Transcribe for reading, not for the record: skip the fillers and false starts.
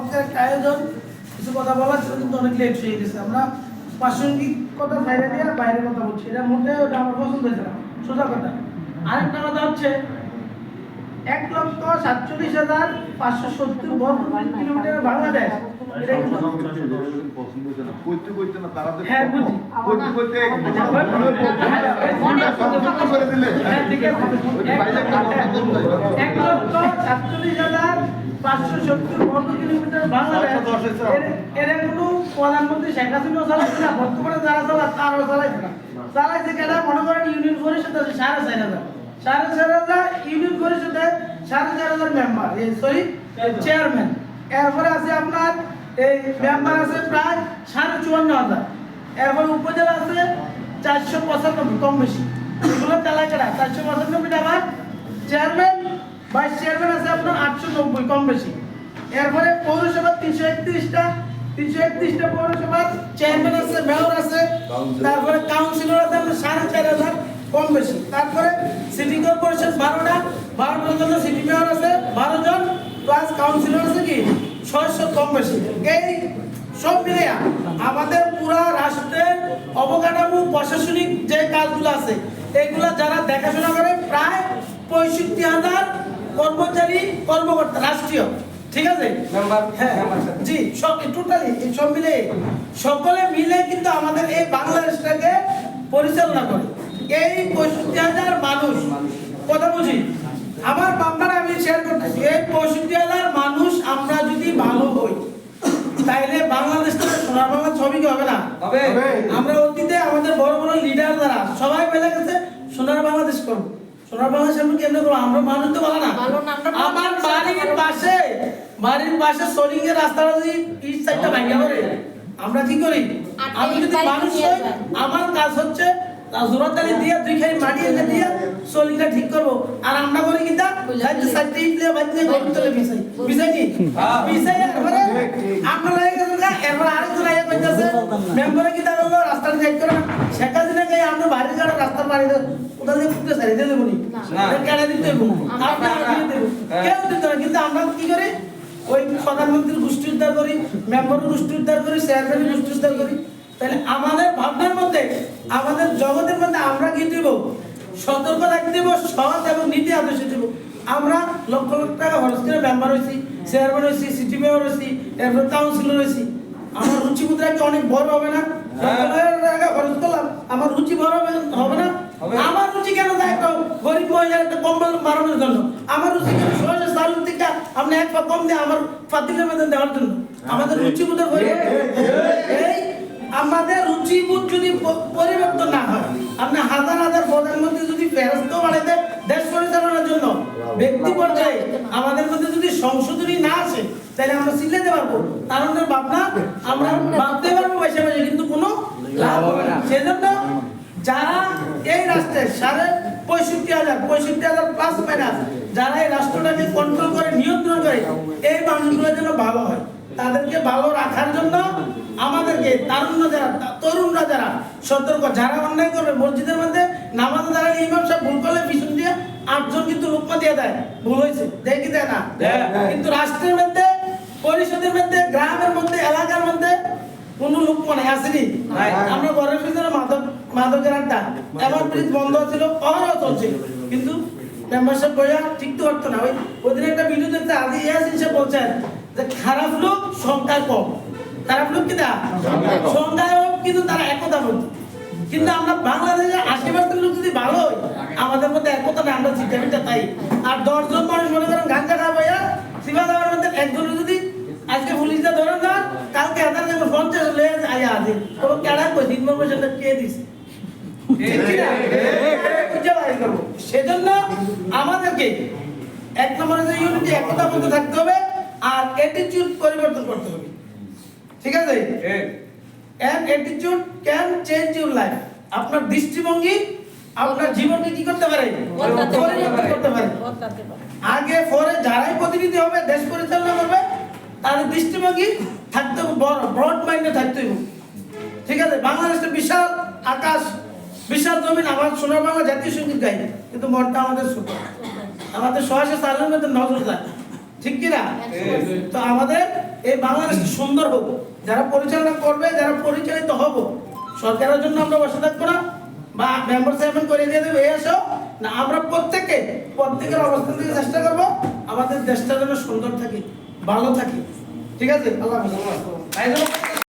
চমৎকার একটা আয়োজন, কিছু কথা বলার ছিল কিন্তু অনেক লেট হয়ে গেছে। আমরা প্রাসঙ্গিক কথা বাইরে দিয়ে বাইরের কথা বলছি, এটা মোটেও ওটা আমার পছন্দ হয়েছে না, সোজা কথা। আরেকটা কথা হচ্ছে 1,47,570 বর্গ কিলোমিটার বাংলাদেশ। এটা কিন্তু হ্যাঁ বুঝি এক লক্ষ 47,570 বর্গ কিলোমিটার বাংলাদেশ। এর কোনো প্রধানমন্ত্রী শেখ হাসিনা চালাইছে না, বর্তমানে যারা চালায় তারাও চালাইছে না। চালাইছে কেন? মনে করেন ইউনিয়ন পরিষদ আছে 4,500 ইউনিয়ন পরিষদে 4,500 মেম্বার, সরি চেয়ারম্যান। এরপরে আছে আপনার এই মেম্বার আছে প্রায় 54,500। এরপরে উপজেলা আছে 495, কম বেশি। এগুলো চালায় কেনা 495 টাকা। চেয়ারম্যান ভাইস চেয়ারম্যান আছে আপনার 890, কম বেশি। এরপরে পৌরসভা 331টা পৌরসভার চেয়ারম্যান আছে, মেয়র আছে। তারপরে কাউন্সিলর আছে আপনার 4,500, কম বেশি। তারপরে সিটি কর্পোরেশন 12টার জন্য সিটি মেয়র আছে 12 জন, প্লাস কাউন্সিলর আছে কি 600, কম বেশি। এই সব মিলিয়ে আমাদের পুরা রাষ্ট্রের অবকাঠামো প্রশাসনিক যে কাজগুলো আছে এগুলা যারা দেখাশোনা করে প্রায় 65,000 কর্মচারী কর্মকর্তা রাষ্ট্রীয়, ঠিক আছে হ্যাঁ জি, সব টোটালি সব মিলে সকলে মিলে কিন্তু আমাদের এই বাংলাদেশটাকে পরিচালনা করে। এই 65,000 মানুষ, কথা বুঝি আমার বাংলার আমি শেয়ার করতেছি, এই 65,000 মানুষ আমরা যদি ভালো হই তাইলে বাংলাদেশটা সোনার বাংলা ছবি হবে না হবে। আমরা অতীতে আমাদের বড় বড় লিডার দ্বারা সবাই বেলা গেছে সোনার বাংলাদেশ করব, সোনার বাংলাদেশ আমরা কেমনে করবো, আমরা মানুষ তো ভালো না। আমার বাড়ির পাশে সোলিং এর রাস্তাটা যদি ইস্ট সাইডটা ভাঙা পড়ে আমরা কি করি? আমি যদি মানুষ হই আমার কাজ হচ্ছে জোরাতালি দিয়ে দুই খাই মাটি এনে দিয়ে সোলিংটা ঠিক করব। আর আমরা করি কিটা সাইডটা ইটলে বাজে গরম তেলে বিছাই কি বিছাই। এরপরে আমরা লাগে গেছে, এরপর আরেকজন আইয়া কইতাছে মেম্বারে কিটা হলো রাস্তাটা ঠিক করে শেখ হাসিনা গায় আমরা বাড়ি গাড়া রাস্তার বাড়ি ওটা দিয়ে ফুটে সারি দিয়ে দেবনি না, কেন দিতে দেব আমরা দিয়ে দেব, কেউ দিতে না। কিন্তু আমরা কি করি? ওই প্রধানমন্ত্রীর গোষ্ঠী উদ্ধার করি, মেম্বারের গোষ্ঠী উদ্ধার করি, চেয়ারম্যানের গোষ্ঠী উদ্ধার করি। তাহলে আমাদের ভাবনার মধ্যে আমাদের জগতের মধ্যে আমরা কি দিব? সতর্ক থাকতে দিব, সৎ এবং নীতি আদর্শ দিব। আমরা লক্ষ লক্ষ টাকা খরচ করে মেম্বার হয়েছি, চেয়ারম্যান হয়েছি, সিটি মেয়র হয়েছি, এরপর কাউন্সিলর হয়েছি। আমার রুচি মুদ্রা কি অনেক বড় হবে না? টাকা খরচ করলাম, আমার রুচি বড় হবে না? আমার রুচি কেন যায় একটা গরিব মহিলার একটা কম্বল বাড়ানোর জন্য? আমার রুচি কেন সহজে চালুর থেকে আপনি এক পা কম দিয়ে আমার ফাতিলের মধ্যে দেওয়ার জন্য? আমাদের রুচি মুদ্রা এই আমাদের রুচিবোধ যদি পরিবর্তন না হয়, আপনি হাজার হাজার প্রধানমন্ত্রী যদি ফেরস্ত বাড়াইতে দেশ পরিচালনার জন্য ব্যক্তি পর্যায়ে আমাদের মধ্যে যদি সংশোধনী না আসে তাহলে আমরা চিল্লাতে পারবো, কারণ ভাবনা আমরা ভাবতে পারবো বসে বসে, কিন্তু কোনো লাভ হবে না। সেজন্য যারা এই রাষ্ট্রের 65,000 প্লাস মাইনাস যারা এই রাষ্ট্রটাকে কন্ট্রোল করে নিয়ন্ত্রণ করে, এই মানুষগুলোর জন্য ভালো হয়। তাদেরকে ভালো রাখার জন্য আমাদেরকে তরুণরা যারা সতর্ক, যারা অন্যায় করবে মসজিদের মধ্যে নামাজ দাঁড়ালে ইমাম সাহেব ভুল করলে পিছন দিয়ে 8 জন কিন্তু লোকমা দিয়ে দেয়, ভুল হয়েছে দেয় কি দেয় না? কিন্তু রাষ্ট্রের মধ্যে, পরিষদের মধ্যে, গ্রামের মধ্যে, এলাকার মধ্যে কোন লোক মনে আসেনি। আমরা ঘরের ভিতরে মাদকের আড্ডা, এমন ব্রিজ বন্ধ ছিল, অহরহ চলছিল, কিন্তু মেম্বারশিপ বইয়া ঠিক তো করতো না। ওই দিন একটা ভিডিও দেখতে আদি ইয়াসিন সে বলছেন যে খারাপ লোক সংখ্যায় কম, খারাপ লোক কিনা সংখ্যায় কম, কিন্তু তারা একতা বলতো। কিন্তু আমরা বাংলাদেশের 80% লোক যদি ভালো হয়, আমাদের মধ্যে একতা না, আমরা চিন্তা তাই। আর 10 জন মানুষ মনে করেন গাঞ্জা খাওয়া সিবা দেওয়ার মধ্যে একজনের যদি আজকে পুলিশটা ধরে না, কালকে হাজার দেবো 50 লয়ে আয়া আছে, তবে কেডা কই দিন পয়সাটা কে দিছে? সেজন্য আমাদেরকে এক নম্বরে যে ইউনিটি একতা বলতে থাকতে হবে, আর অ্যাটিটিউড পরিবর্তন করতে হবে, ঠিক আছে? And attitude can change your life. আপনার দৃষ্টিভঙ্গি আপনার জীবনকে কি করতে পারে? পরিবর্তন করতে পারে। আগে পরে যারাই প্রতিনিধি হবে, দেশ পরিচালনা করবে, তার দৃষ্টিভঙ্গি থাকতে হবে বড়, ব্রড মাইন্ডে থাকতে হবে, ঠিক আছে? বাংলাদেশের বিশাল আকাশ, বিশাল জমিন, আমার সোনার বাংলা জাতীয় সঙ্গীত গাই, কিন্তু মনটা আমাদের ছোট, আমাদের সহসে চালের মধ্যে নজর যায়, ঠিক কিনা? তো আমাদের এই বাংলাদেশ সুন্দর হোক, যারা পরিচালনা করবে, যারা পরিচালিত হব, সরকারের জন্য আমরা বসে থাকবো না বা মেম্বার চেয়ারম্যান করে দিয়ে দেবে এই আসো না, আমরা প্রত্যেকের অবস্থান থেকে চেষ্টা করবো আমাদের দেশটা যেন সুন্দর থাকে, ভালো থাকে। ঠিক আছে, আল্লাহ হাফেজ।